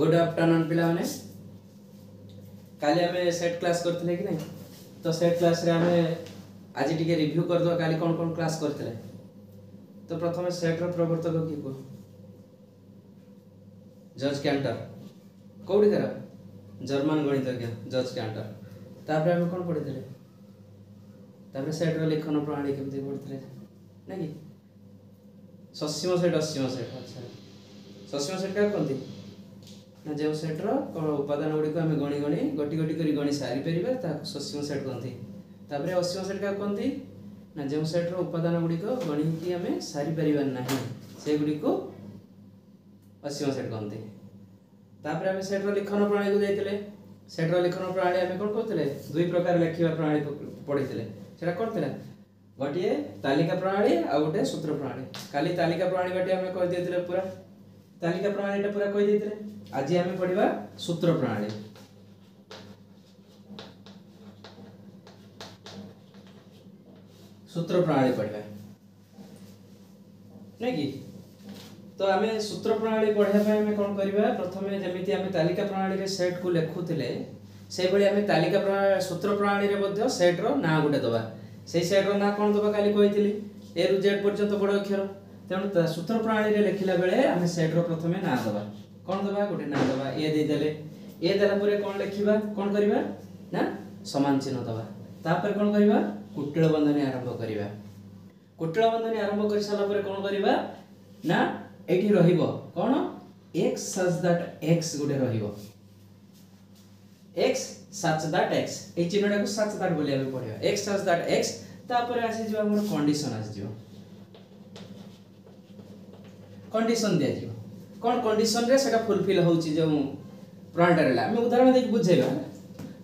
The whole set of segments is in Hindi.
गुड आफ्टरनून पिला माने काली हमें सेट क्लास करथिले कि नहीं तो सेट क्लास रे हमें आज टिके रिव्यू कर दो काली कौन कौन क्लास करथिले। तो प्रथम सेट रो प्रवर्तक की को जॉर्ज कैंटर कोडी करा जर्मन गणितज्ञ जॉर्ज कैंटर। तापर हमें कौन पढिथिले तापर सेट रो लेखन प्रणाली केमति पढिथिले ना कि ससीम सेट असीम सेट। अच्छा ससीम सेट का कोनती ना जो सेट रो उपादान गुडी को हमें गणी गणी गोटी गोटी करी गणी सारी परिबा ता ससीम सेट कोनती। तापर असीम सेट का कोनती ना जो सेट रो उपादान गुडी को गणी की हमें सारी परिबा नाही से गुडी को असीम सेट कोनती। तापर हमें सेट रो लेखन प्रणाली को जाइतिले सेट रो लेखन प्रणाली हमें कोन कहतिले दुई प्रकार लेखिबा प्रणाली पढितिले सेटा कोन थिला गोटिए तालिका प्रणाली आ गोटे सूत्र प्रणाली। काली तालिका प्रणाली बाटे हमें कह देतिले पूरा तालिका प्रणाली पूरा कह देतिले। आज हमें पढ़िबा सूत्र प्रणाली। सूत्र प्रणाली पढ़िबा नै कि तो हमें सूत्र प्रणाली पढ़िया पे हमें कोन करबा प्रथमे जेमिति हमें तालिका प्रणाली रे सेट को लेखुतिले से बळी हमें तालिका प्रणाली सूत्र प्रणाली रे मध्ये सेट रो ना गुटे दबा से सेट रो ना कोन दबा काली कहितली ए रु जेड पर्यंत बड़ अक्षर तेणु सूत्र प्रणाली रे लिखिला बेले हमें सेट रो प्रथमे ना दबा कोन दबा गोटे ना दबा ए दे देले ए देला परे कोन लिखिबा कोन करबा ना समान चिन्ह दबा तापर कोन करबा कुटिल बंधनी आरंभ करबा। कुटिल बंधनी आरंभ कर साला परे कोन करबा ना एठी रहिबो कोन x such that x गोटे रहिबो x such that x ए चिन्हटा को such that बोली हम पढिबा x such that x तापर आसी जो हमर कंडीशन आसी जो कंडीशन दे जो कौन कंडीशन रे सेटा फुलफिल होउची जो प्रणाली रे हम उदाहरण देख बुझेबा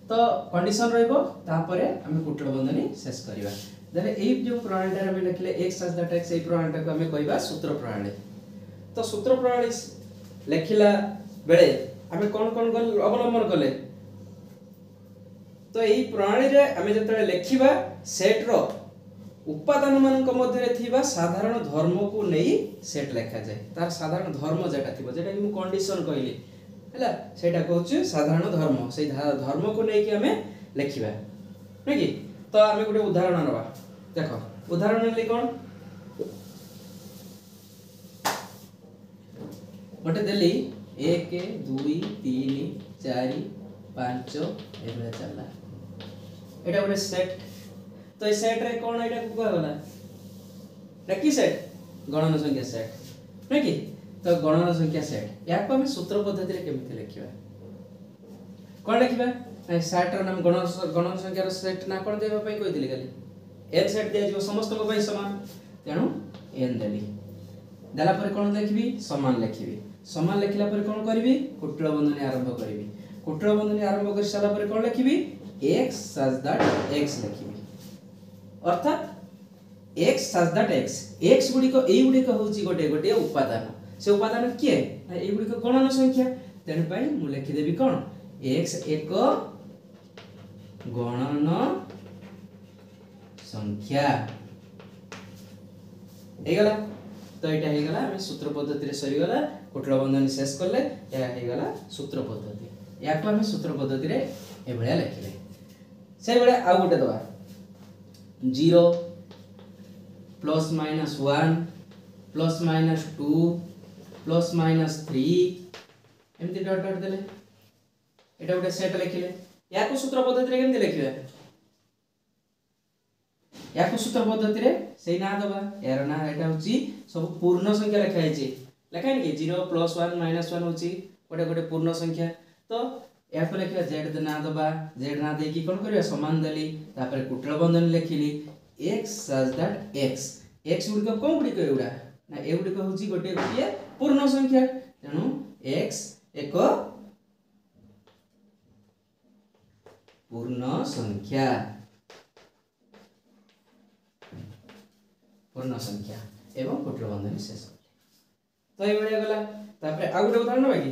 तो कंडीशन रहइबो तापरे हम कुटिल बंधनी शेष करबा। देले ए जो प्रणाली रे हम लिखले x such that x ए प्रणाली को हम कहबा सूत्र प्रणाली। तो सूत्र प्रणाली लिखिला बेले हम कोन कोन अवलंबन कले तो एही प्रणाली रे हम जतले लिखिबा सेट रो उपादान मानक मध्य रे थिबा साधारण धर्म को नहीं सेट लिखा जाए तार साधारण धर्म जेटा थिबो जेटा कि मु कंडीशन कहली हैला सेटा कहउछ साधारण धर्म से धर्म को नहीं कि हमें लिखिबा नै कि। तो हमें गोटे उदाहरण नबा देखो उदाहरण ले कोन गोटे देली 1 2 3 4 5 एबे चलला एटा गोटे सेट। तो ए सेट रे कोन एटा को कहला रखी सेट गणन संख्या सेट नै कि। तो गणन संख्या सेट या को हम सूत्र पद्धति रे केमिति लिखिबा कोन लिखिबा सेट रो नाम गणन संख्या रो सेट ना कोन देबा पई कहि दिली खाली n सेट दे जो समस्त को पई समान तेनु n देली देला पर कोन लिखबी समान लिखबी समान लिखला पर कोन करबी कुटिल बंधनी आरंभ करबी कुटिल बंधनी आरंभ कर साला पर कोन लिखबी x such that x लिखबी अर्थात x such that x गुडी को एई गुडी को होची गोटे गोटे उपादान से उपादान किए एई गुडी को गणन संख्या तेन पई मु लिखि देबी कोन x एक गणन संख्या हेगला। तो एटा हेगला हम सूत्र पद्धति रे सरी गला कुटिल बंधनी शेष करले या हेगला सूत्र पद्धति या को हम सूत्र पद्धति रे ए भलिया लिखिले से बेले आ गोटे दबा 0 plus minus 1 plus minus 2 plus minus 3 एमती डॉट डॉट देले एटा गोटे सेट लिखिले या को सूत्र पद्धति रे केमती लिखिबा या को सूत्र पद्धति रे सेही ना दबा यार ना एटा होची सब पूर्ण संख्या लिखा है लिखा है कि 0 प्लस 1 माइनस 1 होची गोटे गोटे पूर्ण संख्या। तो या को लिखिबा z ना दबा z ना दे की कोन करिया समान देली तापर कुटिल बंधन लिखिली x such that x गुडी को कोन गुडी को एउडा ना ए गुडी को होची गोटे गोटे पूर्ण संख्या तेनु x एक पूर्ण संख्या एवं कुटिल बंधनी शेष तो ए बढिया गला। तापर आ गुटे उदाहरण बाकी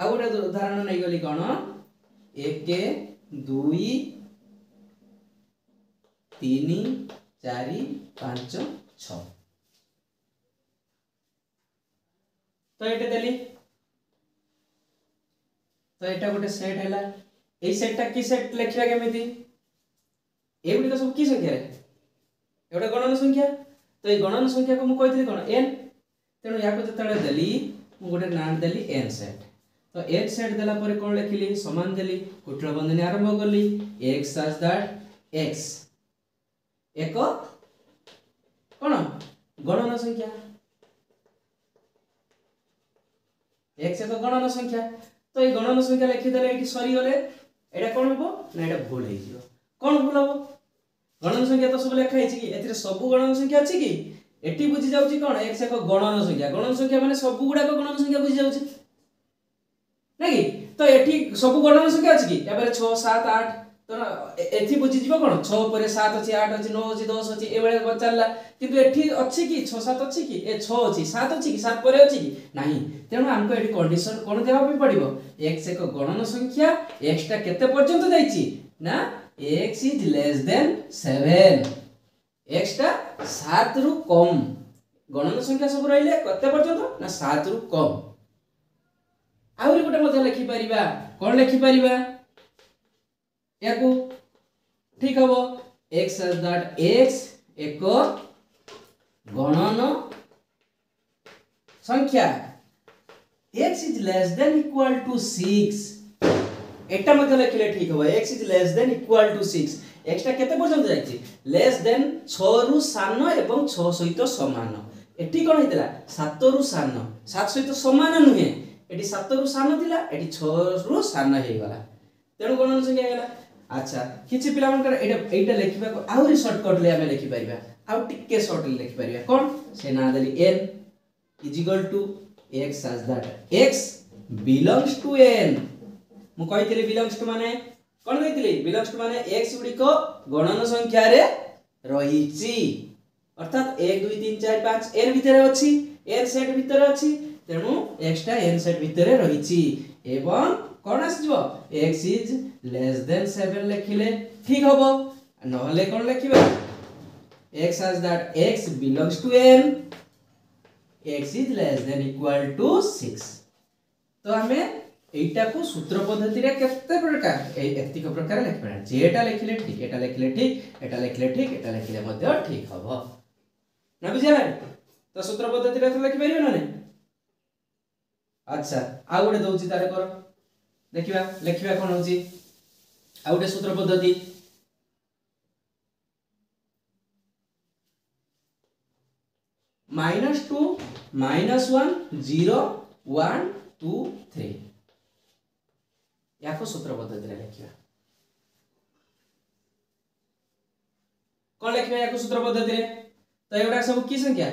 आ गुटे उदाहरण नै गली कोन 1 2 3 4 5 6 तो एटे देली तो एटा गोटे सेट हैला ए सेटटा की सेट लिखिया केमिति ए गुडी सब की संख्या रे एटा गणन संख्या तो ए गणन संख्या को मु कहितली कोन n तेनु या को जतळे देली मु गोटे नाम देली n सेट तो n सेट देला परे कोन लिखिली समान देली कुटल बंधनी आरंभ करली x such that x एक कोन गणन संख्या x एक गणन संख्या तो ये गणन संख्या लिखि देले एठी सरी गले एटा कोन हबो ना एटा भूल हे जिवो कोन भूल हबो गणन संख्या तो सब लिखा हिची कि एथिरे सब गणन संख्या अछि कि एठी बुझी जाउची कोन x एक गणन संख्या माने सब गुडा को गणन संख्या बुझी जाउची नाही तो एठी सब गणन संख्या अछि कि एबारे 6 7 8 तो एथि बुझी जीव कोन 6 परे 7 अछि 8 अछि 9 अछि 10 अछि एबेले बचाला किंतु एठी अछि कि 6 7 अछि कि ए 6 अछि 7 अछि कि 7 परे अछि कि नाही तेनु हमको एठी कंडीशन कोन देबा भी पड़िबो x एक गणन संख्या x टा केते पर्यंत जाईची ना x is less then 7 x टा 7 रु कम गणन संख्या सब रहिले केते पर्यंत ना 7 रु कम आउरी गोटे मध्ये लिखि परिबा कोन लिखि परिबा याकू ठीक हबो x such that x एक गणन संख्या x is less than equal to 6 एटा मध्ये लिखले ठीक हबो x is less than equal to 6 x टा केते पर्यंत जाईची लेस देन 6 रु सान एवं 6 सहित समान एठी कोन हितला 7 रु सान 7 सहित समान नुहे एठी 7 रु सान थिला एठी 6 रु सान हे गला तेनु गणन संख्या गेला अच्छा किछि पिला मनकर एटा लिखिबा को आउरी शॉर्टकट ले हमें लिखि परिबा आउ टिके शॉर्ट लिखि परिबा कोन से ना देली n is equal to x such that x belongs to n मु कहितली belongs to माने कोन कहितली belongs to माने x गुडी को गणन संख्या रे रहिची अर्थात 1 2 3 4 5 n भितरे अछि n सेट भितरे अछि तेनु x टा n सेट भितरे रहिची एवं कोन आसीबो x is less than 7 लिखिले ठीक हबो नहले कोन लिखिबा x such that x belongs to n x is less than equal to 6 तो हमें एटा को सूत्र पद्धति रे केते प्रकार एतिक प्रकार लिखबा जेटा लिखिले ठीक एटा लिखिले ठीक एटा लिखिले ठीक एटा लिखिले मध्ये ठीक हबो ना बुझाला तो सूत्र पद्धति रे तो लिखि परिबो ना नै अच्छा आ गुडे दउची तारे कर देखिबा लिखिबा कोन होची आ गुडे सूत्र पद्धति -2 -1 0 1 2 3 याको सूत्र पद्धति रे लिखिबा कोन लिखिबा याको सूत्र पद्धति रे तो एडा सब की संख्या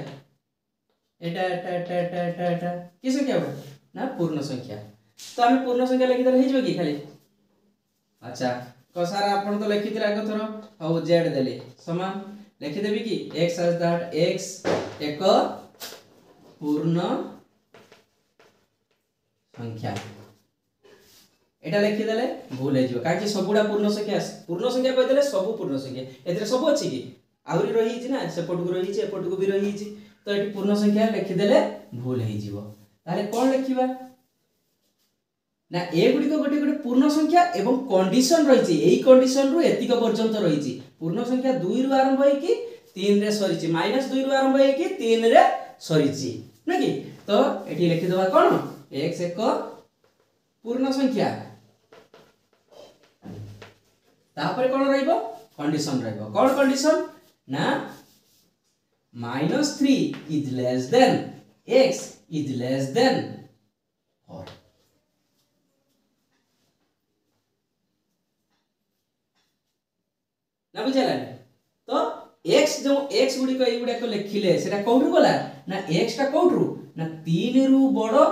एटा की संख्या बा ना पूर्ण संख्या तो हम पूर्ण संख्या लिखि दले हिजबे की खाली अच्छा को सारा आपण तो लिखि दिला आगो थरो अब z देले समान लिखि देबी की x such that x एक पूर्ण संख्या एटा लिखि देले भूल हे जिवो काकी सबुडा पूर्ण संख्या कहि देले सब पूर्ण संख्या एतरे सब अछि की आउरी रही छि ना सेपट को रही छि एपट को भी रही छि तो एटी पूर्ण संख्या लिखि देले भूल हे जिवो ताले कोन लिखिबा ना ए गुडी को गोटे पूर्ण संख्या एवं कंडीशन रही छि एई कंडीशन रु एतिक पर्यंत रही छि पूर्ण संख्या 2 रु आरंभ होई कि 3 रे सरी छि -2 रु आरंभ होई कि 3 रे सरी छि न कि तो एठी लिखि दबा कोन x एक पूर्ण संख्या तापर कोन रहइबो कंडीशन रहइबो कोन कंडीशन ना -3 is less than x is less than 4 ना बुझला तो x जो x गुडी को एगुडा को लिखिले सेटा कोठु गला ना x टा कोठु ना 3 रु बडो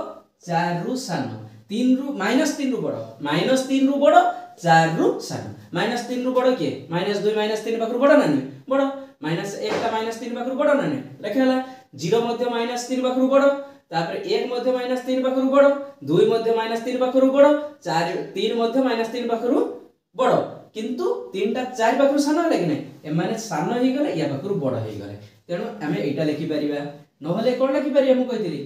4 रु सान 3 रु -3 रु बडो -3 रु बडो 4 रु सान -3 रु बडो के -2 -3 पाखरु बडो नानी बडो -1 टा -3 पाखरु बडो नानी लेखला 0 मध्ये -3 पाखरु बडो तापर 1 मध्ये -3 पाखरु बडो 2 मध्ये -3 पाखरु बडो 4 3 मध्ये -3 पाखरु बडो किंतु 3 टा 4 पाखरु सान लागे नै ए माने सान हे गले या पाखरु बडो हे गले तेनु हमें एटा लिखि परिबा नहले कोन लिखि परिबा हम कहितली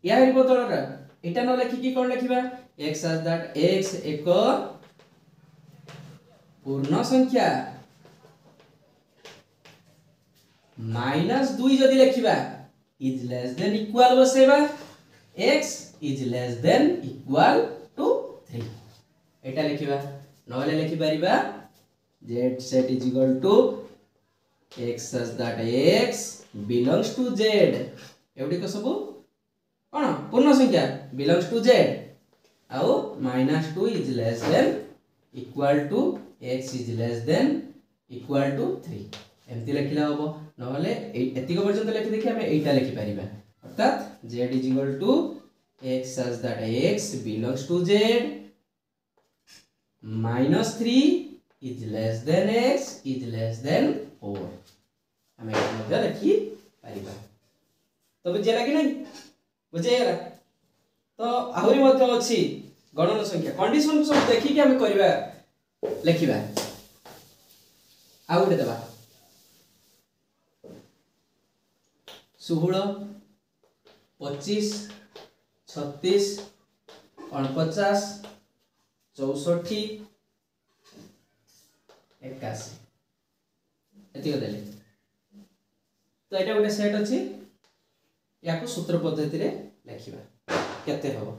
या बदलरा एटा न लिखि कि कोन लिखिबा x as that x एक पूर्ण संख्या -2 जदि लिखिबा इज लेस देन इक्वल बसेबा x is less than equal to 3 एटा लिखिबा नले लिखि परिबा z set is equal to x as that x belongs to z एवडी को सब कोन पूर्ण संख्या belongs to z आउ -2 is less than equal to x is less than equal to 3 एमती लिखिला हबो नहले एतिक पर्यंत लिखि देखि हम एटा लिखि परिबा अर्थात z is equal to x as that x belongs to z -3 is less than x is less than 4 हम एटा मध्ये लिखि परिबा तो बुझेला कि नहीं बुझेला तो आहुरी मध्ये अछि गणन संख्या कंडीशन सब देखि कि हम करबा लिखिबा आउटे देबा 16 25 36 49 64 81 एतिक देले तो एटा गोटे सेट अछि याको सूत्र पद्धति रे लिखिबा केते हबो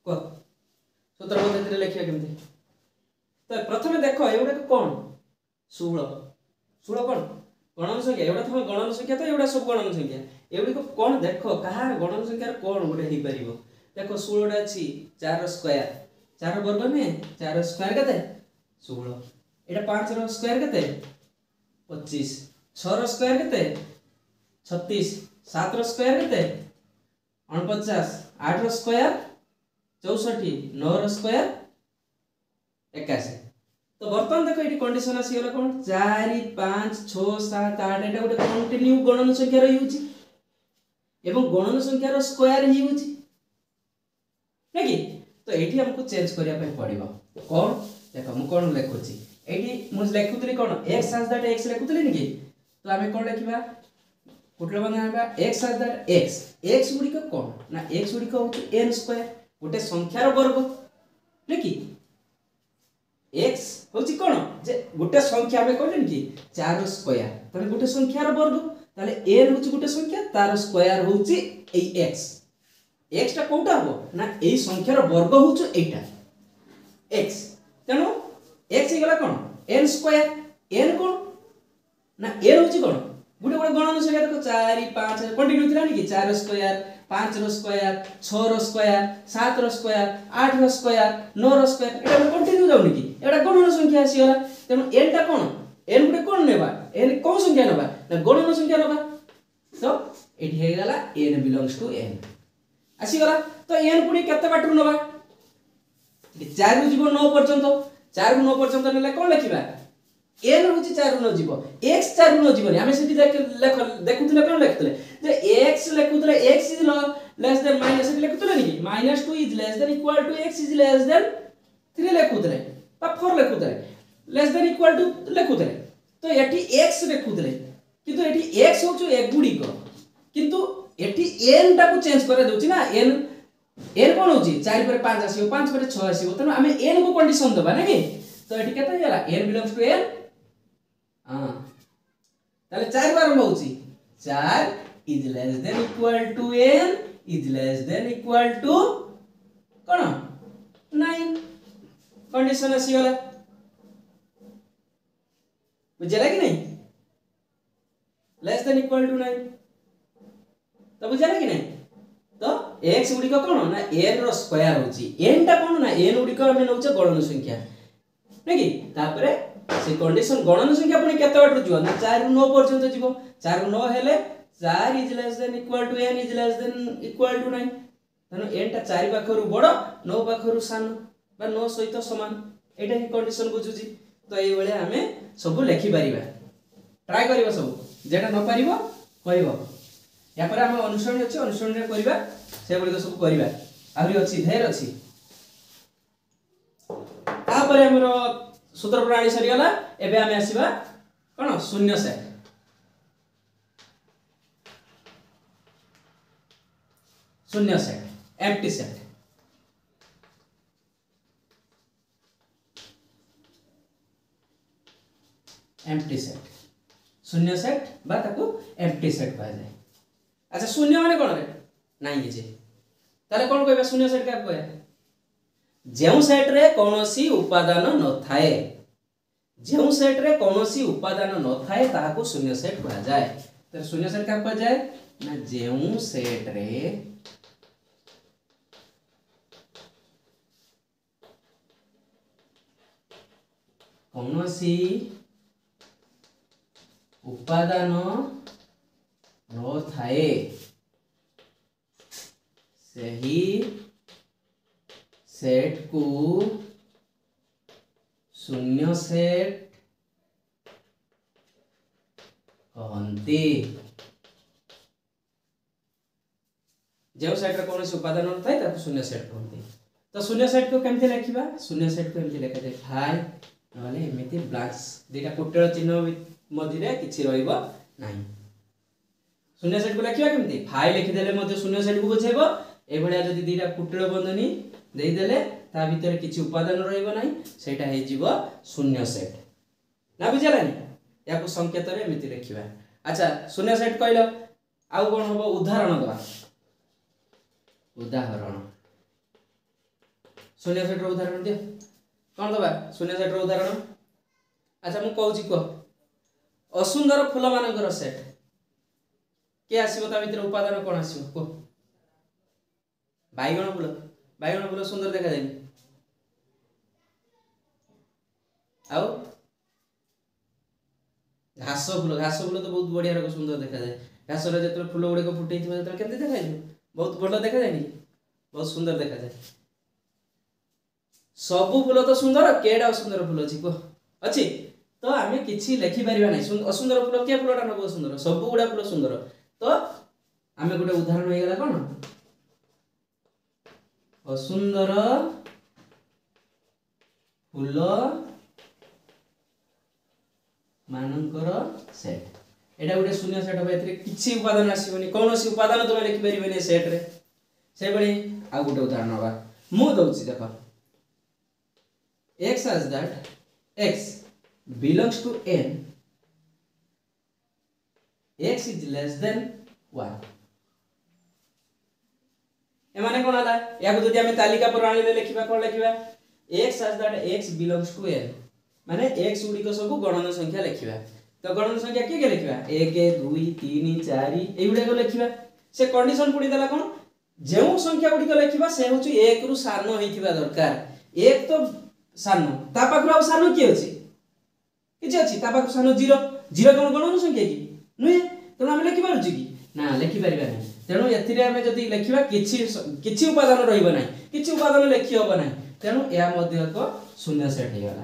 को सूत्र पद्धति रे लिखिया केमते तो प्रथमे देखो एउडा कोन 16 16 कोन गणन संख्या एउडा थम गणन संख्या तो एउडा सब गणन संख्या एउडी को कोन देखो कहार गणन संख्या कोन गोटे ही परिबो देखो 16 टा अछि 4 स्क्वायर 4 वर्ग ने 4 स्क्वायर केते 16 एटा 5 रो स्क्वायर केते 25 6 रो स्क्वायर केते 36 7 रो स्क्वायर केते 49 8 रो स्क्वायर 64 9 रो स्क्वायर 81 तो बर्तमान देखो ये कंडीशन आसी गला कोन 4 5 6 7 8 एटा गोटे कंटिन्यू गणन संख्या रो यूज एवं गणन संख्या रो स्क्वायर ही यूज नेकी तो एठी हमको चेंज करिया पे पड़िबो कोन देखो मु कोन लेखुची एठी मु लेखुतली कोन x as that x लेखुतली नेकी तो हमें कोन लेखिबा कुटलो बनाबा x as that x गुडी को कोन ना x गुडी को होची n स्क्वायर गोटे संख्या रो वर्ग नेकी x होची कोन जे गोटे संख्या में कहलेन कि 4 स्क्वायर तने गोटे संख्या रो वर्ग ताले n होची गोटे संख्या तार स्क्वायर होची ए x x टा कोटा हो ना एई संख्या रो वर्ग होचो एटा x तनो x गला कोन n स्क्वायर n कोन ना n होची कोन गोटे गोटे गणन संख्या देखो 4 5 कंटिन्यू थिला नि कि 4 स्क्वायर 5 रो स्क्वायर 6 रो स्क्वायर 7 रो स्क्वायर 8 रो स्क्वायर 9 रो स्क्वायर एटा कंटिन्यू जाउनी कि एटा गणन संख्या आसी गला तनो n टा कोन n गुटे कोन नेबा n कोन संख्या नेबा ना गणन संख्या नेबा तो एठी हे गला n बिलोंग्स टू n आसी गला तो n पुनी केते बाटरू नेबा 4 रु जीव 9 पर्यंत 4 रु 9 पर्यंत नेले कोन लिखिबा n होची 4 रु 9 जीव x 4 रु 9 जीवनी हमें सेठी देखुतले कोन लिखतले जे x लिखुतले x is less than minus सेठी लिखुतले नि -2 is less than equal to x is less than 3 लिखुतले बा 4 लिखुतले लेस देन इक्वल टू लिखुतले तो एठी x लिखुतले किंतु एठी x होचो एक गुडी को किंतु एठी n टा को चेंज करे दोची ना n कोन होची 4 पर 5 आसीओ 5 पर 6 आसीओ तनो हमें n को कंडीशन दबा ना कि तो एठी केते होला n बिलोंग्स टू n हां ताले 4 बार होची 4 is less than equal to n is less than equal to cone 9 condition आसी गला बुझला कि नहीं लेस देन इक्वल टू 9 तो बुझला कि नहीं तो x गुडी को कोन ना n रो स्क्वायर होची n टा कोन ना n गुडी को हम नउचे गणन संख्या नेकी तापरे से कंडीशन गणन संख्या पुनी केते बाटू जीव ना 4 रु 9 पर्यंत जीव 4 रु 9 हेले 4 is less than equal to n is less than equal to 9 तनो n टा 4 पाखरु बडो 9 पाखरु सानो बा 9 सहित समान एटा ही कंडीशन बुझुची तो एई बेले हमें सब लिखि परिबा ट्राई करबा सब जेटा न परिबो कहइबो या पर हम अनुसरण अछि अनुसरण रे करबा से बडी सब करबा आहुरी अछि धेर अछि ता पर हमरो सूत्र प्रणाली सरी गला एबे हमें आसीबा कोन शून्य सेट शून्य set, empty set. Empty set, शून्य सेट बा ताको एम्प्टी सेट कहा जाए। अच्छा शून्य माने कोन रे नाही जे ताले कोन कहबा शून्य सेट का कहया जेउ सेट रे कोनोसी उपादान न थाए, जेउ सेट रे कोनोसी उपादान न थाए ताको शून्य सेट कहा जाए। तो शून्य सेट का कहा जाए ना जेउ सेट रे कोनोसी उपादान न थाए सही सेट को शून्य सेट कहते। जो सेट रे कौन उपादान न थाए ताको शून्य सेट कहते। तो शून्य सेट को केमती लिखिबा शून्य सेट को एमती लिखा जाए फाइ नले एमिति ब्लैंक्स दुईटा कुटेल चिन्ह मध्य किछि रहइबो नाही। शून्य सेट को लिखिबा केमती फाइ लिखि देले मध्य शून्य सेट को बुझेबो। ए भलिया जदि दुईटा कुटेल बंधनी देई देले ता भीतर किछि उपादान रहइबो नाही सेटा हे जीवो शून्य सेट ना बुझलानी। याको संकेत रे एमिति लिखिबा। अच्छा शून्य सेट कहलो आउ कोन होबो उदाहरण दवा। उदाहरण शून्य सेट रो उदाहरण दियो कोन दबा शून्य सेट रो उदाहरण। अच्छा मु कहूची को असुंदर फूल मानकर सेट के आसीबो ता भीतर उपादान कोन आसीबो को बाइगण फूल। बाइगण फूल सुंदर देखा जाय आउ घास फूल। घास फूल तो बहुत बढ़िया रको सुंदर देखा जाय। घास रे जतले फूल गुडे को फुटै थिबो तले केमते देखा जाय बहुत बड़ देखा जाय नी बहुत सुंदर देखा जाय। सबु फूल तो सुंदर केडा सुंदर फूल अछि को अछि तो आमे किछि लेखि परिबा नै असुंदर फूल के फूलटा नबो सुंदर सबु गुडा फूल सुंदर। तो आमे गुटे उदाहरण होई गेला कोन असुंदर फूल मानकर सेट। एटा गुटे शून्य सेट होबा एतरे किछि उपादान आसीबोनी कोनोसी उपादान तुमे लिखि परिबेनी सेट रे से बळी आ गुटे उदाहरण होबा मु दउछि देखो x as that x belongs to n, x is less than 1 ए माने कोन हला या को जदि हमें तालिका पर आनी ले लिखिबा कोन लिखिबा x as that x belongs to n माने x उडी को सब गणन संख्या लिखिबा। तो गणन संख्या के लिखिबा 1 2 3 4 ए उडी को लिखिबा। से कंडीशन पुडी देला कोन जेउ संख्या उडी को लिखिबा से होची 1 रु सानो हेतिबा दरकार। 1 तो सानो ता पाखरा अब सानो की अछि किछ अछि ता पाखरा सानो 0 0 कोन गणन संख्या की नुए तो हम लिखि पारुची की ना लिखि परिबा नै। तेनु एथिरे हमें जदि लिखिबा किछि उपादान रहइबो नै किछि उपादान लिखि होबो नै तेनु या मध्ये को शून्य सेट हे गला।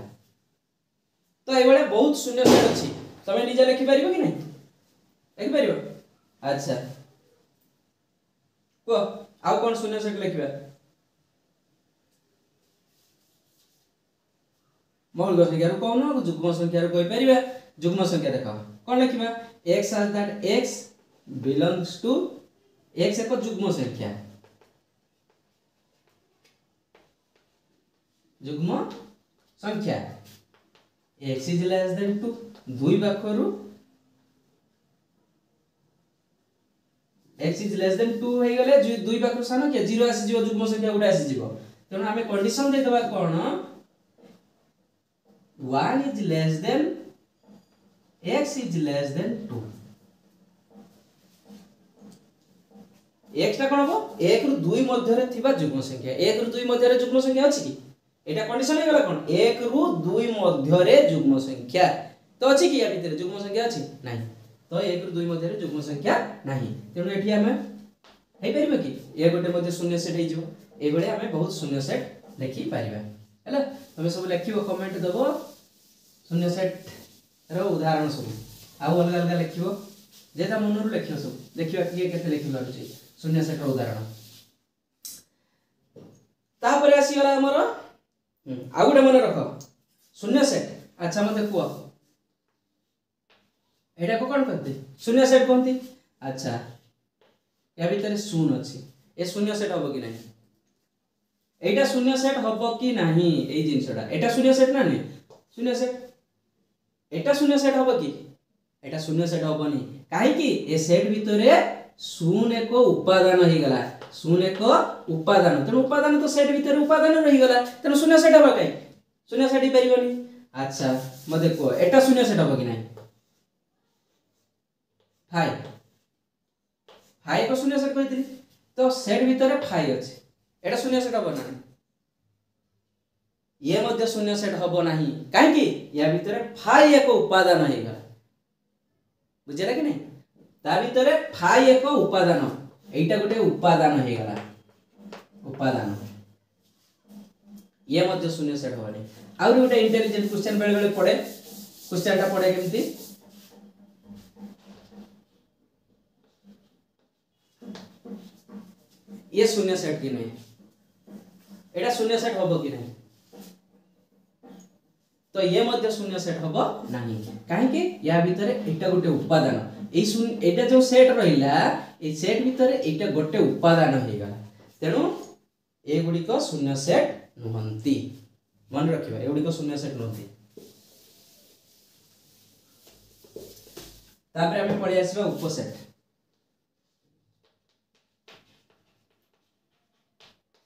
तो ए बळे बहुत शून्य सेट अछि तमे निजे लिखि परिबो कि नै लिखि परिबो। अच्छा को आउ कोन शून्य सेट लिखिबा मौलिक संख्या रो कोन जुग्म संख्या रो कोइ परिबा। जुग्म संख्या देखो कोन लिखिबा x as that x belongs to x एक जुग्म संख्या जुग्म संख्या x is less than 2 दुई पाखरु x is less than 2 हे गले दुई पाखरु सानो के 0 आसी जीव जुग्म संख्या गुडा आसी जीव। तेनु हमें कंडीशन दे दबा कोन 1 is less than x is less than 2 x टा कोन हो 1 रु 2 मध्य रे थिबा जुग्म संख्या 1 रु 2 मध्य रे जुग्म संख्या अछि की एटा कंडीशन हे गला कोन 1 रु 2 मध्य रे जुग्म संख्या तो अछि की या भीतर जुग्म संख्या अछि नाही। तो 1 रु 2 मध्य रे जुग्म संख्या नाही तेनु एठी हमें हे परिबो की ए गोटे मध्य शून्य सेट हे जिवो ए बेले हमें बहुत शून्य सेट लिखि परिबा हैला। तमे सब लिखिबो कमेंट दबो शून्य सेट रो उदाहरण सब आउ अलग अलग लिखिबो जेता मनरु लिखियो सब देखिबा किए केते लिखिबा अछि शून्य सेट रो उदाहरण। तापर आसी गला हमर आ गुटे मन रख शून्य सेट। अच्छा मते को एटा को कोन कहते शून्य सेट कोनती। अच्छा या भीतर शून्य अछि ए शून्य सेट हम कि नहीं एटा शून्य सेट हम कि नहीं ए जिनसटा एटा शून्य सेट ना नहीं शून्य सेट एटा शून्य सेट हम कि एटा शून्य सेट हबनी काहे कि ए सेट भितरे शून्य को उपादान हो गला शून्य को उपादान तेणु उपादान तो सेट भितर उपादान रही गला तेणु शून्य सेट हबा काई शून्य सेट ही परिबनी अच्छा मते को एटा शून्य सेट हबो कि नहीं फाइ को शून्य सेट कहितली तो सेट भितर फाइ अछि एटा शून्य सेट हबो ना ये मध्य शून्य सेट हबो नाही काहे कि या भितर फाइ एक उपादान हो गला बुझला कि नहीं ता भितर फाइ एक उपादान एटा गोटे उपादान हो गला उपादान ये मध्य शून्य सेट हबो नहीं आउर गोटे इंटेलिजेंट क्वेश्चन बेले बेले पड़े क्वेश्चन टा पड़े केमती ये शून्य सेट कि नहीं एटा शून्य सेट हबो कि नहीं तो ये मध्य शून्य सेट हबो नाही काहे कि या भितर एटा गोटे उपादान ए शून्य एटा जो सेट रहिला ए सेट भितर एटा गोटे उपादान हो गला तेनु ए गुडी को शून्य सेट नुहंती मन रखिबा ए गुडी को शून्य सेट नुहंती तापर हम पढि आसीबा उपसेट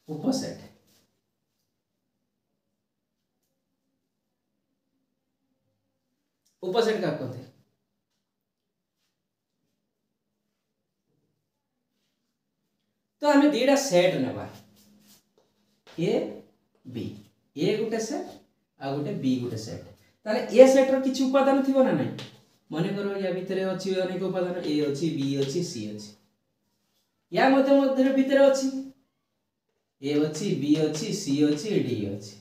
उपसेट उपसेट का कहते हैं तो हमें दीटा सेट नेबा A B A Gute set uh Gute B Gute set ताले ए सेट रो किछि उपादान थिबो ना नहीं माने करो या भितरे अछि अनेक उपादान ए अछि बी अछि सी अछि या मध्य भितरे अछि ए अछि बी अछि सी अछि डी अछि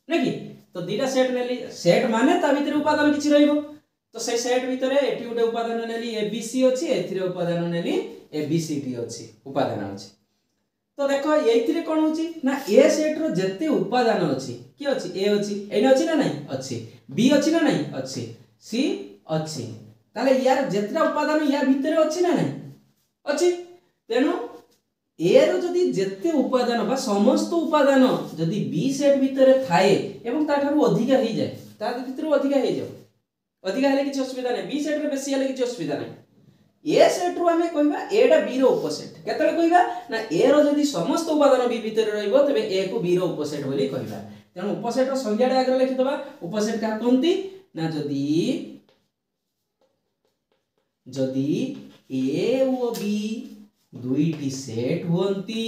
नेकी तो दीटा सेट नेली सेट माने ता भितरे उपादान किछि रहइबो तो से सेट भितरे एठी गुटे उपादान नेली ए बी सी अछि एथिरे उपादान नेली ए बी सी डी अछि उपादान अछि तो देखो एथिरे कोन होछि ना ए सेट रो जत्ते उपादान अछि की अछि ए अछि एने अछि ना नहीं अछि बी अछि ना नहीं अछि सी अछि ताले यार जत्रा उपादान या भितरे अछि ना नहीं अछि तेनु ए रो जदी जत्ते उपादान बा समस्त उपादान जदी बी सेट भितरे थाए एवं ताठारु अधिका हे जाय ता भितरे अधिका हे जाय अधिका हेले किछ असुविधा नै बी सेट रे बेसी हेले किछ असुविधा नै ए सेट रो हमें कहबा ए डा बी रो उपसेट केतले कहबा ना ए रो जदी समस्त उपादान बी भितरे रहइबो तबे ए को बी रो उपसेट बोली कहबा तेनु उपसेट रो संज्ञा डा आगे लिखि दबा उपसेट का कोनती ना जदी ए ओ बी दुईटी सेट हुंती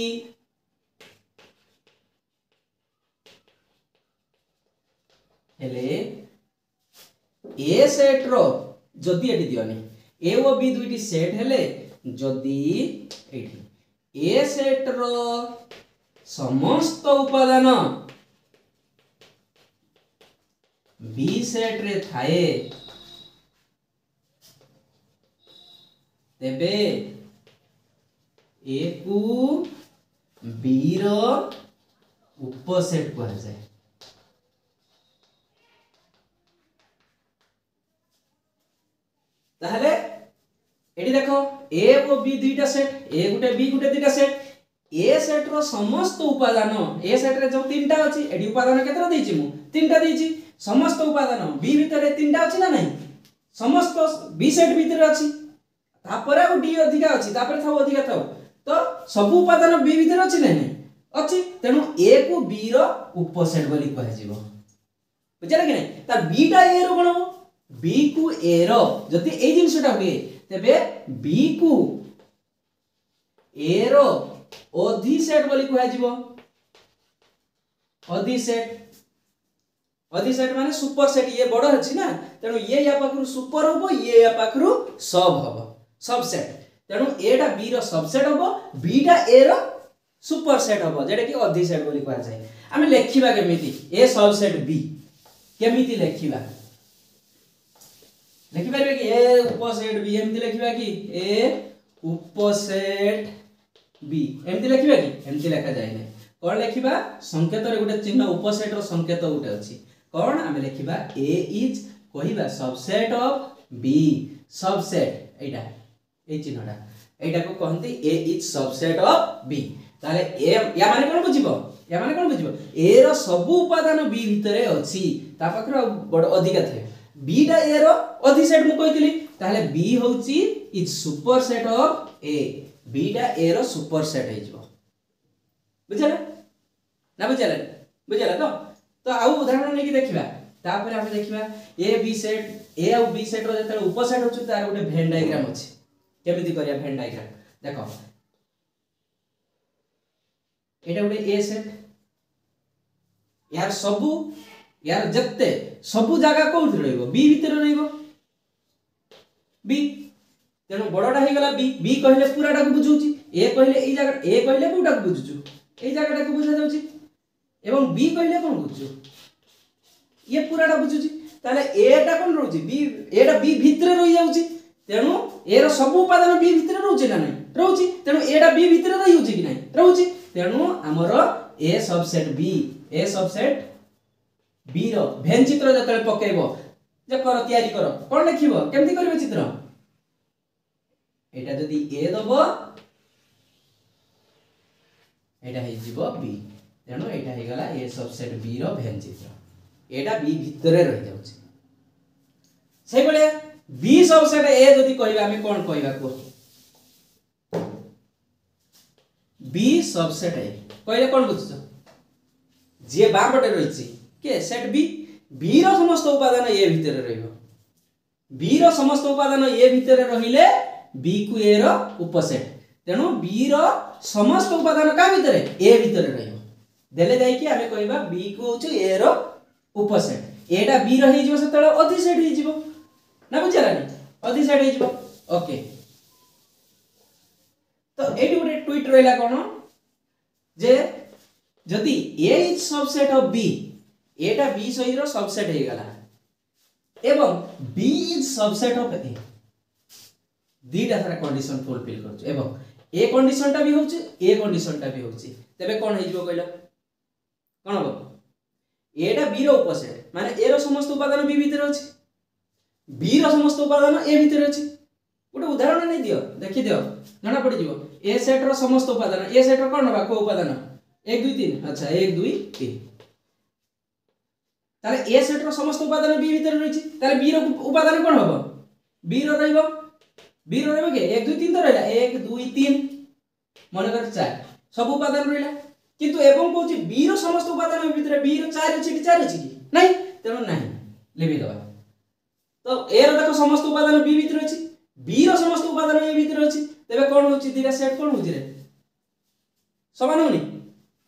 हेले ए सेट रो जदी एटी दियोनी ए ओ बी दुईटी सेट हेले जदी एटी ए सेट रो समस्त उपादान बी सेट रे थाए तेबे ए को बी रो उपसेट कह जाए ताहले एडी देखो ए और बी दुईटा सेट ए गुटे बी गुटे दुईटा सेट ए सेट रो समस्त उपादान ए सेट रे जो तीनटा अछि एडी उपादान केतरा देछि मु तीनटा देछि समस्त उपादान बी भितरे तीनटा अछि ना नहीं समस्त बी सेट भितरे अछि तापरे और डी अधिका अछि तापरे थाओ अधिका थाओ तो सब उपादान बी भितर अछि नै अछि तेनु ए को बी रो उपसेट बोली कह जिवो बुझला कि नै त बी टा ए रो कोन बी को ए रो जति ए जिंसटा हुए तबे बी को ए रो अधि सेट बोली कह जिवो अधि सेट माने सुपर सेट ये बड़ अछि ना तेनु ये या पाखरु सुपर होबो ये या पाखरु सब होबो सबसेट तेणु एटा बी रो सबसेट हबो बी टा ए रो सुपर सेट हबो जेटा कि अधि सेट बोली कहा जाय आमे लेखिबा केमिति ए सबसेट बी केमिति लेखिबा रे कि ए उपसेट बी एमिति लेखिबा कि ए उपसेट बी एमिति लेखिबा कि एमिति लेखा जाय नै कोन लेखिबा संकेत रे गुटे चिन्ह उपसेट रो संकेत गुटे अछि कोन आमे लेखिबा ए इज कहिबा सबसेट ऑफ बी सबसेट एटा ए चिन्हटा एटा को कहंती A is subset of B ताले ए या माने कोन बुझिबो या माने कोन बुझिबो ए रो सब उपादान बी भितरे अछि ता पखर बड अधिका थे बी टा ए रो अधि सेट मु कहितली ताले बी होची इज सुपर सेट ऑफ ए बी टा ए रो सुपर सेट हे जिवो बुझला ना बुझला तो आउ उदाहरण नै कि देखिबा तापर हम देखिबा ए बी सेट ए और बी सेट रो जते उपसेट होछु तार गोटे वेन डायग्राम अछि केमिति करिया वेन डायग्राम देखो एटा गोटे ए सेट यार सबु यार जत्ते सबु जगह कोउठ रहइबो बी भीतर रहइबो बी तेनो बडडा हे गला बी बी कहले पूराटा को बुझुची ए कहले एई जगह ए कहले कोउटा को बुझुचु एई जगहटा को बुझा जाउची एवं बी कहले कोन बुझुचु ये पूराटा बुझुची ताले एटा कोन रहउची बी एटा बी भीतर रहि जाउची तेनु ए रो सब उपादान बी भीतर रहउची ना नै रहउची तेनु एटा बी भीतर रहि होची कि नै रहउची तेनु हमरो ए सबसेट बी रो भेन चित्र जतले पकेइबो जे कर तयारी कर कोन लिखिबो केमति करबे चित्र एटा जदी ए दबो एटा हे जिवो बी तेनु एटा हे गला ए सबसेट बी रो भेन चित्र एटा बी भितरे रहि जाउची से बळे बी सबसेट ए जदी कहिबा हम कोन कहिबा को बी सबसेट ए कहले कोन बुझछ जे बापटे रहिछि के सेट बी बी रो समस्त उपादान ए भितरे रहिबो बी रो समस्त उपादान ए भितरे रहिले बी को ए रो उपसेट तेनु बी रो समस्त उपादान का भितरे ए भितरे रहिबो देले जाई कि हमें कहबा बी को होछ ए रो उपसेट एटा बी रो हे जिवो सेतळे अधि सेट हे जिवो ना बुझला नि अधि सेट हे जिवो ओके तो एटी गोटे ट्वीट रहला कोन जे जदी A is subset of B एटा बी सही रो सबसेट हे गला एवं बी इज सबसेट ऑफ ए दीटा सारा कंडीशन फुलफिल करछ एवं ए कंडीशन टा भी होछ ए कंडीशन टा भी होछ तबे कोन हे जिवो कहला कोन हो एटा बी रो उपसेट माने ए रो समस्त उपादान बी भीतर अछि बी रो समस्त उपादान ए भीतर अछि गोटे उदाहरण नै दियो देखि दियो जाना पड़ जिवो ए सेट रो समस्त उपादान ए सेट रो कोन बा को उपादान 1 2 3 अच्छा 1 2 3 ताले ए सेट रो समस्त उपादान बी भीतर रहिछि ताले बी रो उपादान कोन होबो बी रो रहबो के 1 2 3 तो रहला 1 2 3 मन कर 4 सब उपादान रहला किंतु एवं कहूची बी रो समस्त उपादान भीतर बी रो 4 अछि कि 4 अछि कि नै तेनो नै लेबि दबा तो ए रो देखो समस्त उपादान बी भीतर अछि बी रो समस्त उपादान ए भीतर अछि तबे कोन होची दिरा सेट कोन होची रे समान होनी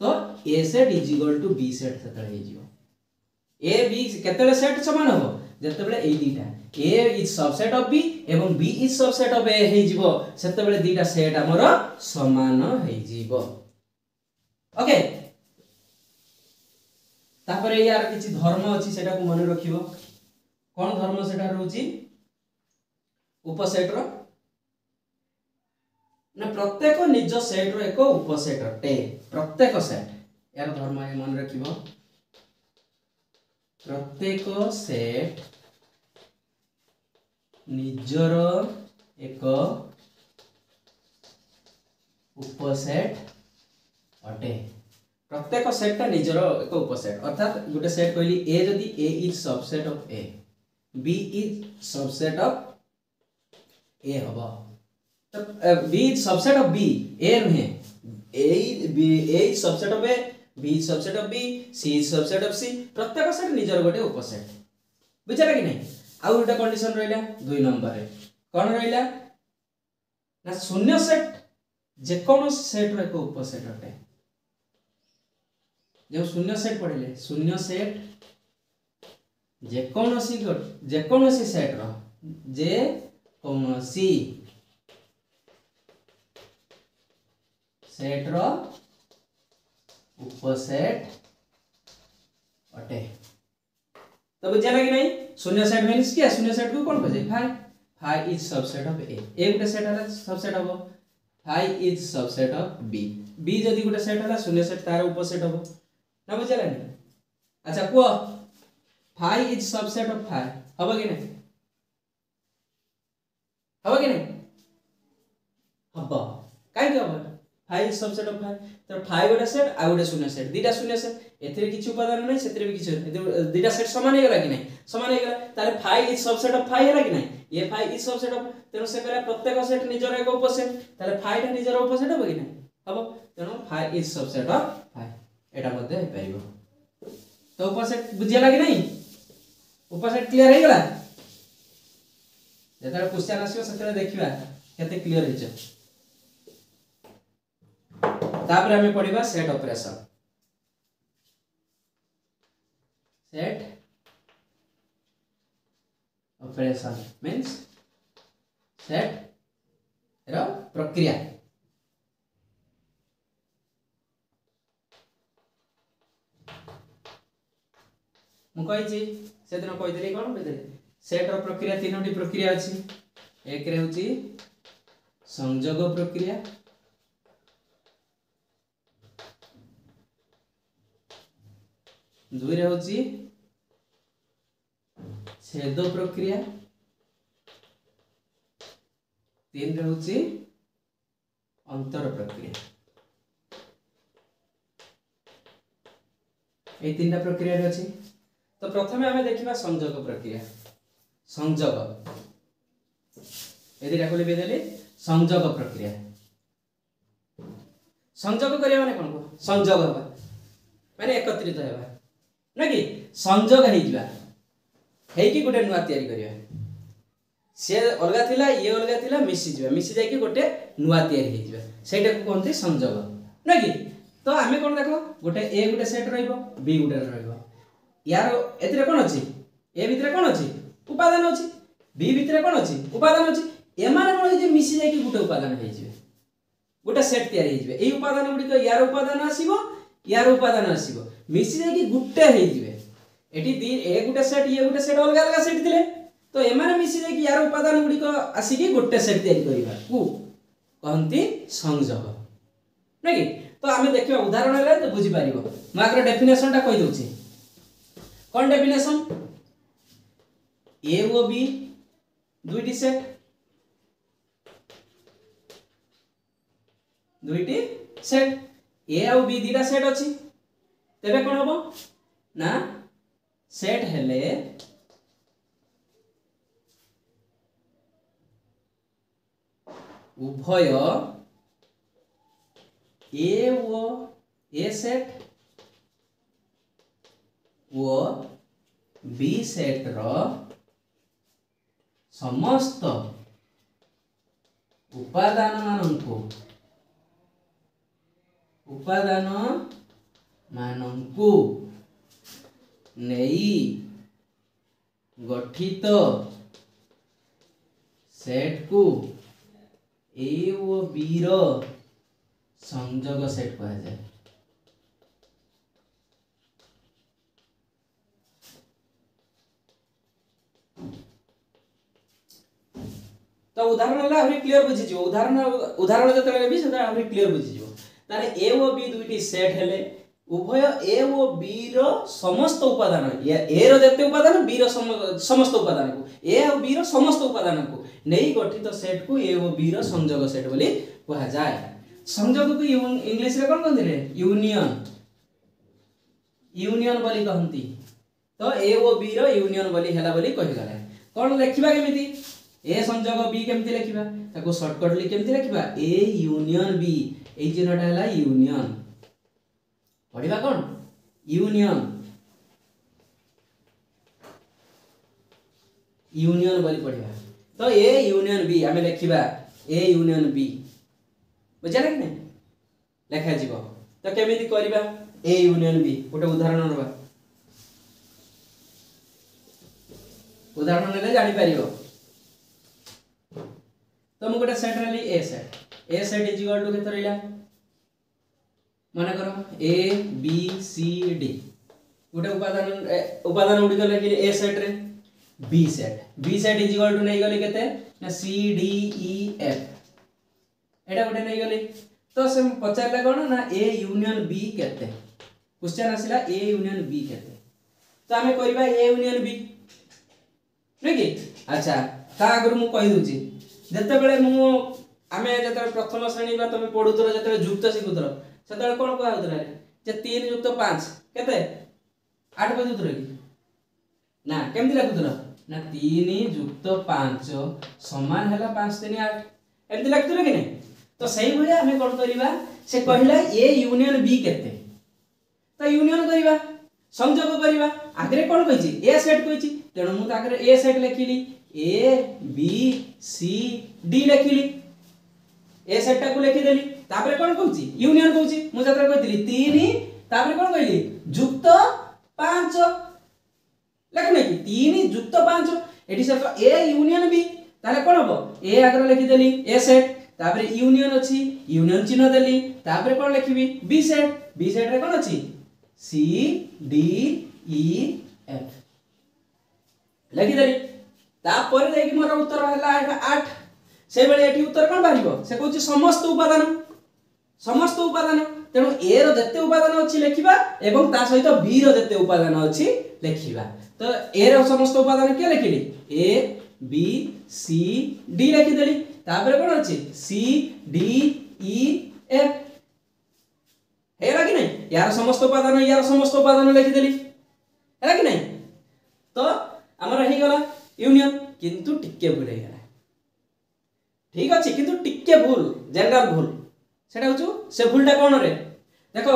तो A set is equal to B set सेतळे हे जिवो ए बी केतळे सेट समान हो जतबेले ए दीटा A is subset of B एवं B is subset of A हे जिवो सेतबेले दीटा सेट हमर समान हे जिवो ओके तापर यार किछि धर्म अछि सेटा को मन रखिबो कोन धर्म सेटा रहउची उपसेट रो ना प्रत्येक निज सेट रो एक उपसेट अटे प्रत्येक सेट यार धर्म ये मन रखिबो प्रत्येक सेट निजर एक उपसेट अटे प्रत्येक सेट ता निजर एक उपसेट अर्थात गोटे सेट कहली ए जदी A is subset of A B is subset of A हबो तो B is subset of B A नहे A is subset of A B is subset of B C is subset of C प्रत्येक सेट निजर गोटे उपसेट बुझला कि नै आ गोटे कंडीशन रहला 2 नंबर रे कोन रहला ना शून्य सेट जे कोन सेट रो एक उपसेट अटे जो शून्य सेट पढ़ले शून्य सेट जे कोनोसी सेट रो जे कोनोसी सेट रो उपसेट अटे तो बुझला कि नहीं शून्य सेट मींस क्या शून्य सेट को कोन बजे phi is subset of A एक सेट है सबसेट हबो phi is subset of B B जदी गोटे सेट हला शून्य सेट तार उपसेट हबो ना बुझला नहीं अच्छा को phi is subset of phi हबो कि नहीं हबो काई के हबो 5 इज सबसेट ऑफ 5 तो 5 गोटे सेट आ गोटे शून्य सेट दीटा शून्य सेट एथिरे किछि उपादान नै सेथिरे भी किछि दीटा सेट समान हे गला कि नै समान हे गला ताले 5 इज सबसेट ऑफ 5 हेला कि नै ये 5 इज सबसेट ऑफ तेनो से करा प्रत्येक सेट निजर एक उपसेट ताले 5 टा निजर उपसेट हो कि नै हबो तेनो 5 इज सबसेट ऑफ 5 एटा मध्ये हे परिबो तो उपसेट बुझिया लागी नै उपसेट क्लियर हे गला जेता क्वेश्चन आसीबो सेतरे देखिबा केते क्लियर हिच तापर हमें पढ़िबा set operation set operation means set रो प्रक्रिया मु कहि छी से दिन कहि देली कोन कहि देली सेट रो प्रक्रिया तीनोटी प्रक्रिया अछि एक रे होची संयोग प्रक्रिया दुई रे होची छेद प्रक्रिया तीन रे होची अंतर प्रक्रिया ए तीनटा प्रक्रिया रे अछि तो प्रथमे हमें देखिबा संयोग प्रक्रिया संयोग एदि राखले बेदेले संयोग प्रक्रिया संयोग करिया माने कोन को संयोग होबा माने एकत्रित हेबा ना कि संयोग हे जिबा हे कि गोटे नुवा तयारी करिया से अलगा थिला ये अलगा थिला मिसी जाय कि गोटे नुवा तयारी हे जिबा सेटा को कोनते संयोग ना कि तो आमे कोन देखो गोटे ए गोटे सेट रहइबो बी गोटे रहइबो यार एथिरे कोन अछि ए भितरे कोन अछि उपादान अछि बी भितरे कोन अछि उपादान अछि एमाने कोन जे मिसी जाय कि गोटे उपादान हे जिबे गोटे सेट तयारी हे जिबे एई उपादान गुडी को यार उपादान आसीबो यार उपादान आसीबो मिसी जाय कि गुटे हे जिबे एठी दी ए गुटे सेट ये गुटे सेट अलग अलग सेट थिले तो एमाने मिसी जाय कि यार उपादान गुडी को आसी कि गुटे सेट तयारी करिबा को कहंती संयोग नै कि तो आमे देखिबा उदाहरण रे तो बुझी पारिबो म आकर डेफिनेशन ता कहि दोछि कोन डेफिनेशन ए ओ बी दुईटी सेट ए आ बी दीटा सेट अछि तेबे कोन होबो ना सेट हेले उभय ए सेट वो बी सेट रो समस्त उपादान मानंकु नेई गठित सेट को ए ओ बी रो संयोग सेट कहा जाए तो उदाहरण ला हमरे क्लियर बुझि जिवो उदाहरण जतले भी सेटा हमरे क्लियर बुझि जिवो तारे ए ओ बी दुईटी सेट हेले उभय ए ओ बी रो समस्त उपादान ए रो जते उपादान बी रो समस्त उपादान को ए और बी रो समस्त उपादान को नेई गठित सेट को ए ओ बी रो संयोग सेट बोली कहा जाय संयोग को इंग्लिश रे कोन कहंती रे यूनियन बोली कहंती तो ए ओ बी रो यूनियन बोली हैला बोली कहि गले कोन लिखिबा केमिति ए संयोग बी केमिति लिखिबा ताको शॉर्टकटली केमिति लिखिबा ए यूनियन बी ए चिन्हटा हैला यूनियन पढ़िबा कोन यूनियन बोली पढ़िबा तो ए यूनियन बी आमे लिखिबा ए यूनियन बी बुझाले कि नै लेखा जीवो तो केमिति करिबा ए यूनियन बी गोटे उदाहरण नबा उदाहरण ले जानि परिबो तो मु गोटे सेट रली ए सेट इज इक्वल टू केते रहिला माने करो ए बी सी डी गोटे उपादान उडी गले कि ए सेट रे B set is equal to नै गले केते ना सी डी ई एफ एटा गोटे नै गले तो से पचारला कोन ना ए यूनियन बी केते क्वेश्चन आसिला ए यूनियन बी केते तो हमें करबा ए यूनियन बी नै कि अच्छा ता अगर मु कहि दोची जते बेले मु आमे जतरे प्रथम श्रेणी बा तुम पढुतर जतरे युक्त शिखुतर सेतरे कोन कहै होतरा जे 3 युक्त 5 केते 8 बजुतर कि ना केमति लागुतर ना 3 युक्त 5 समान हला 5 3 8 एमति लागुतर कि नै तो सही भलिया हमें कोन करिबा से कहिला ए यूनियन बी केते तो यूनियन करिबा संयोग करिबा आगरे कोन कहिछि ए सेट कहिछि तेणु मु ताकरे ए सेट लिखिली ए बी सी डी लिखिली ए सेट को लिखि देली तापर कोन कहूची यूनियन कहूची मु जतरा कहितली 3 तापर कोन कहली युक्त 5 लिखने कि 3 युक्त 5 एठी से ए यूनियन बी ताले कोन हबो ए आगर लिखि देली ए सेट तापर यूनियन अछि यूनियन चिन्ह देली तापर कोन लिखिबी बी सेट रे कोन अछि सी डी ई एफ लिखि देली तापर देखि मोर उत्तर हला 8 से बेले एठी उत्तर कोन बारिबो से कहूची समस्त उपादान तेणु ए रो जत्ते उपादान अछि लेखिबा एवं ता सहित बी रो जत्ते उपादान अछि लेखिबा तो ए रो समस्त उपादान के लिखिली ए बी सी डी लिखि देली तापर कोन अछि सी डी ई एफ हेरा कि नै यार समस्त उपादान लिखि देली हेरा कि नै तो हमर हे गला यूनियन किंतु टिके भूल हे गला ठीक अछि किंतु टिके भूल जनरल भूल सेटा होचु से भूलटा कोन रे देखो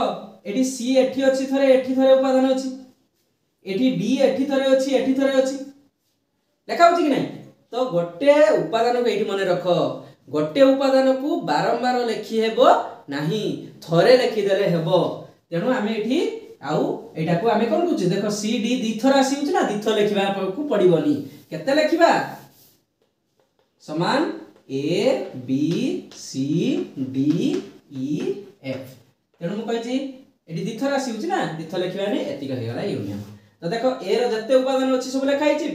एठी सी एठी अछि थरे उपादान अछि एठी डी एठी थरे अछि लेखा होछि कि नै तो गोटे उपादान को एठी मने रखो गोटे उपादान को बारंबार लिखि हेबो नाही थरे लिखि देले हेबो तेनु आमे एठी आउ एटा को आमे कोन कहू देखो सी डी दी थर आसी होछि ना दी थर लिखिबा को पड़िबोनी केते लिखिबा समान A B C D E F तेनु मु कहिछि एठी दी थर आसी होछि ना दी थर लिखिबा ने एति कहि गला यूनियन तो देखो ए रो जत्ते उपादान अछि सब लिखा हिछि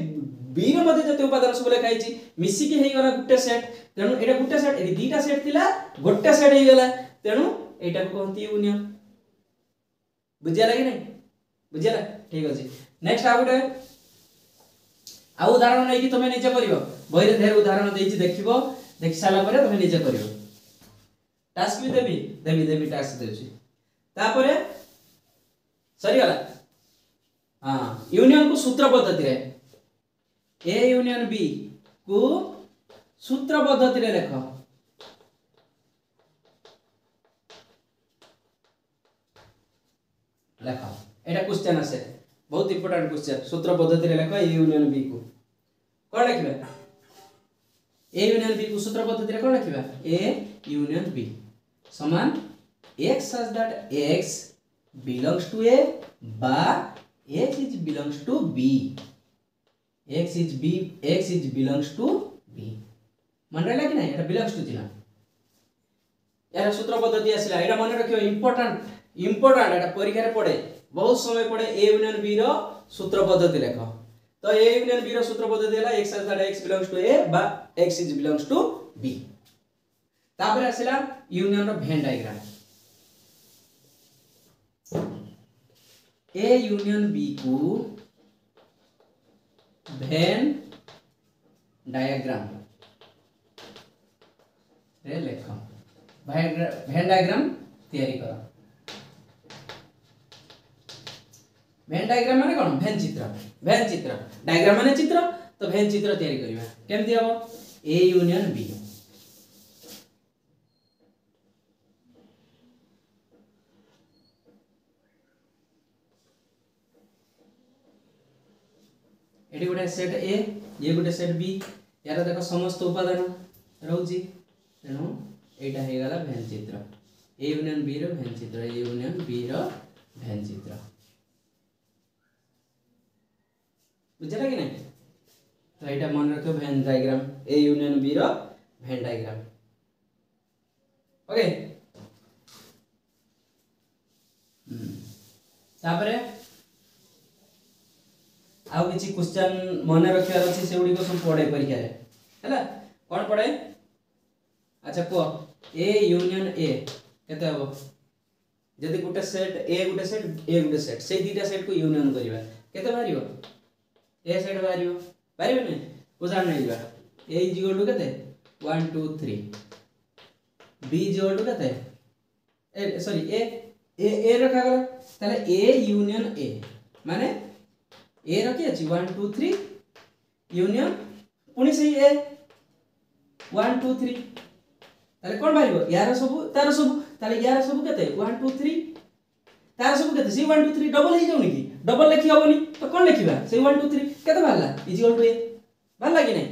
बी रो मध्ये जत्ते उपादान सब लिखा हिछि मिसी के हेइ गला गुटे सेट तेनु एटा गुटे सेट एठी दीटा सेट थिला गुटे सेट हेइ गला तेनु एटा को कहंती यूनियन बुझिया लागि नै बुझिया ठीक अछि नेक्स्ट आ गुटे आ उदाहरण नै कि तमे निजे करियो बहिरे ढेर उदाहरण देइछि देखिबो देखि साला परे तमे निजे करियो टास्क भी देबी टास्क देछि तापरे सरी गला हां यूनियन को सूत्र पद्धति रे ए यूनियन बी को सूत्र पद्धति रे लिखो लेखा एटा क्वेश्चन आसे बहुत इंपोर्टेंट क्वेश्चन सूत्र पद्धति रे लेखा ए यूनियन बी को कोन लिखबे ए यूनियन बी को सूत्र पद्धति रे कोन लिखबा ए यूनियन बी समान x such that x belongs to a बा x is belongs to b x is belongs to b मन रहला कि नहीं एटा belongs to दिना यार सूत्र पद्धति आसिला एटा मन रखियो इंपोर्टेंट एटा परीक्षा रे पड़े बहुत समय पड़े ए यूनियन बी रो सूत्र पद्धति लेखो तो ए यूनियन बी रो सूत्र पद्धति हला x such that x belongs to a बा x is belongs to b तापर आसिला यूनियन रो Venn diagram A union B को वेन डायग्राम रे लेखो वेन डायग्राम तैयारी करो वेन डायग्राम माने कोन वेन चित्र डायग्राम माने चित्र तो वेन चित्र तैयारी करिवा केमति हबो ए यूनियन बी एडी गोटे सेट ए ये गोटे सेट बी यार देखो समस्त उपादान रहउची तेनु एटा हे गला वेन चित्र ए यूनियन बी रो वेन चित्र ए यूनियन बी रो वेन चित्र बुझला कि नहीं तो एटा मन रखो Venn diagram A union B रो वेन डायग्राम ओके तापरे आउ किछि क्वेश्चन मन रखियार अछि सेउडी को सब पढे परीक्षा रे हैला कोन पढे अच्छा को ए यूनियन ए केते हबो जदि गुटे सेट ए गुटे सेट से दीटा सेट को यूनियन करिवा केते बारियो ए सेट बारियो नै उदाहरण नै दिबा ए इज इक्वल टू केते 1 2 3 बी इज इक्वल टू केते ए सॉरी ए रखा गला ताले ए यूनियन ए माने ए रखी अछि 1 2 3 यूनियन पुनी सही ए 1 2 3 ताले कोन बारिबो यार सब तार सब ताले यार सब केते 1 2 3 तार सब केते सी 1 2 3 डबल ही जाउनी की डबल लिखि होबनी तो कोन लिखिबा से 1 2 3 केते बारला इज इक्वल टू ए बारला कि नै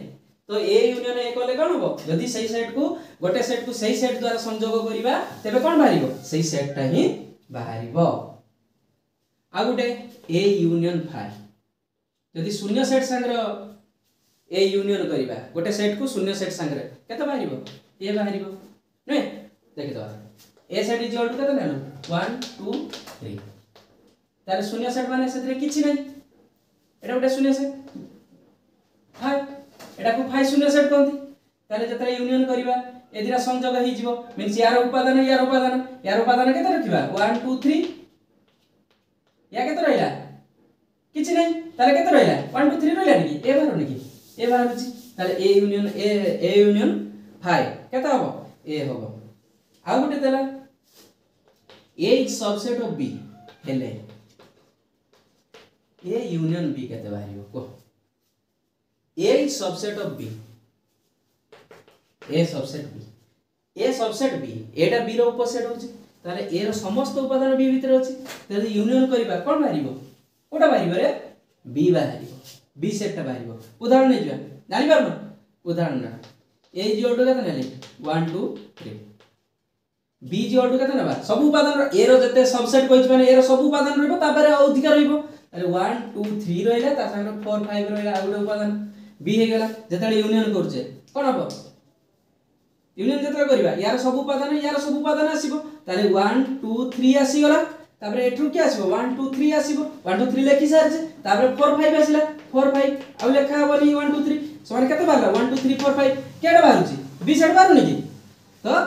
तो ए यूनियन ए कोले कोन हो यदि सही सेट को गोटे सेट को सही सेट द्वारा संयोग करिबा तबे कोन बारिबो सही सेट ता ही बाहरिबो आ गोटे ए यूनियन फाई यदि शून्य सेट संग्र ए यूनियन करिबा गोटे सेट को शून्य सेट संग्र केते बाहरिबो ए बाहरिबो नै देखि तो A set is equal to केते लेनो 1 2 3 ताले शून्य सेट माने सेतरे किछि नै एटा गोटे शून्य सेट फाई एटा को फाई शून्य सेट कहंती ताले जतरे यूनियन करिबा ए दिरा संयोग हे जिवो मींस यार उपादान केते रखिबा 1 2 3 या केते रहइला किछि नै ताले केते रहइला 1 2 3 रहइला नि ए बाहर नि ए बाहर छि ताले ए यूनियन फाई केते हबो ए हबो आ गुटे देला A is subset of B हेले ए यूनियन बी केते बाहरियो को A is subset of B A subset B एटा बी रो उपसेट होची ताले ए रो समस्त उपादान बी भीतर होची यदि यूनियन करिबा कोन बाहरिबो कोटा बाहरिबो रे बी बाहरिबो बी सेट बाहरिबो उदाहरण नै जिया जानि पारनो उदाहरण ना ए इज इक्वल टू केते नेली 1 2 3 बी इज इक्वल टू केते नेबा सब उपादान ए रो जते सबसेट कहिछ माने ए रो सब उपादान रहइबो तापर अधिकार रहइबो ताले 1 2 3 रहइला ता संग 4 5 रहइला आ गुटे उपादान बी हे गेला जते यूनियन करछे कोन हबो यूनियन जतरा करिबा यार सब उपादान आसीबो ताले 1 2 3 आसी गला तापर एठु के आसीबो 1 2 3 आसीबो 1 2 3 लेखि सारजे तापर 4 5 आसीला 4 5 आ लेखा बोली 1 2 3 समान केते बारला 1 2 3 4 5 केडा बारुची बी सेट बारुनी की तो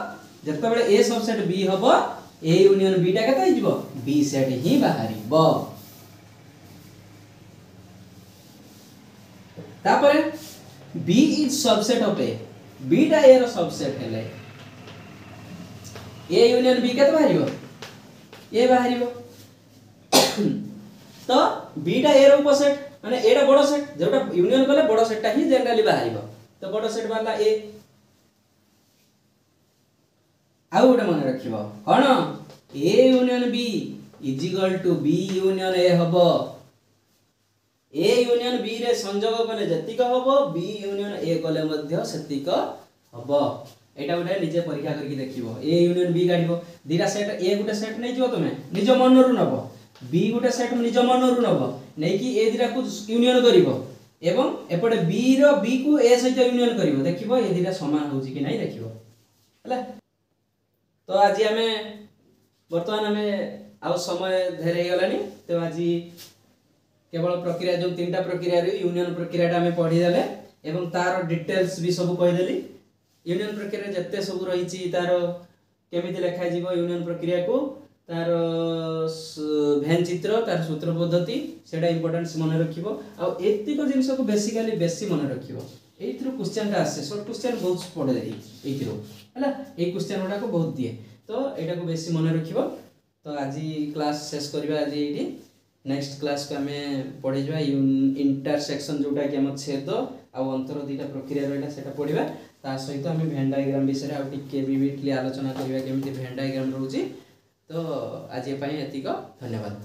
जत्ता बेले ए सबसेट बी हबो ए यूनियन बी टा केते हिजबो बी सेट ही बाहरिबो तापर B is subset of A B टा ए रो सबसेट हेले ए यूनियन बी केते बाहरिबो ए बाहरिबो तो बी टा ए रो उपसेट माने एटा बडो सेट जेटा यूनियन कले बडो सेट ता ही जनरली बाहरिबो तो बडो सेट बारला ए आ गोटे मन रखिबो कोन A union B is equal to B union A हबो ए यूनियन बी रे संयोग कले जतिक हबो बी यूनियन ए कले मध्ये सेतिक हबो एटा गोटे निजे परीक्षा करके देखिबो ए यूनियन बी गाडिबो दिरा सेट ए गोटे सेट नै जिवो तमे निज मनरु नबो बी गोटे सेट निज मनरु नबो नै कि ए दिरा को यूनियन करिवो एवं एपटे बी रो बी को ए सहित यूनियन करिवो देखिबो ए दिरा समान होउची कि नै देखिबो हला तो आज हमें वर्तमान हमें आउ समय धेरे गलानी तो आज केवल प्रक्रिया जो तीनटा प्रक्रिया रे यूनियन प्रक्रिया टा हमें पढ़ी देले एवं तार डिटेल्स भी सब कहि देली यूनियन प्रक्रिया जत्ते सब रही छि तार केमिति लिखा जीवो यूनियन प्रक्रिया को तार भेन चित्र तार सूत्र पद्धति सेटा इंपोर्टेंस मन रखिबो आ एतिको जिंस को बेसिकली बेसी मन रखिबो एइथरो क्वेश्चन का आसे शॉर्ट क्वेश्चन बहुत पड़े देई एइथरो हला ए क्वेश्चन उडा को बहुत दिए तो एटा को बेसी मन रखिबो तो आज क्लास शेष करबा आज एइडी नेक्स्ट क्लास को हमें पढ़े जवा इंटरसेक्शन जोटा कि हम छेद आ अंतर दुटा प्रक्रिया रहला सेटा पढ़िबा ता सहित हम भेन डायग्राम विषय आ टिके विविडली आलोचना करबा केमिति भेन डायग्राम रहउची तो आज ए पई एतिको धन्यवाद।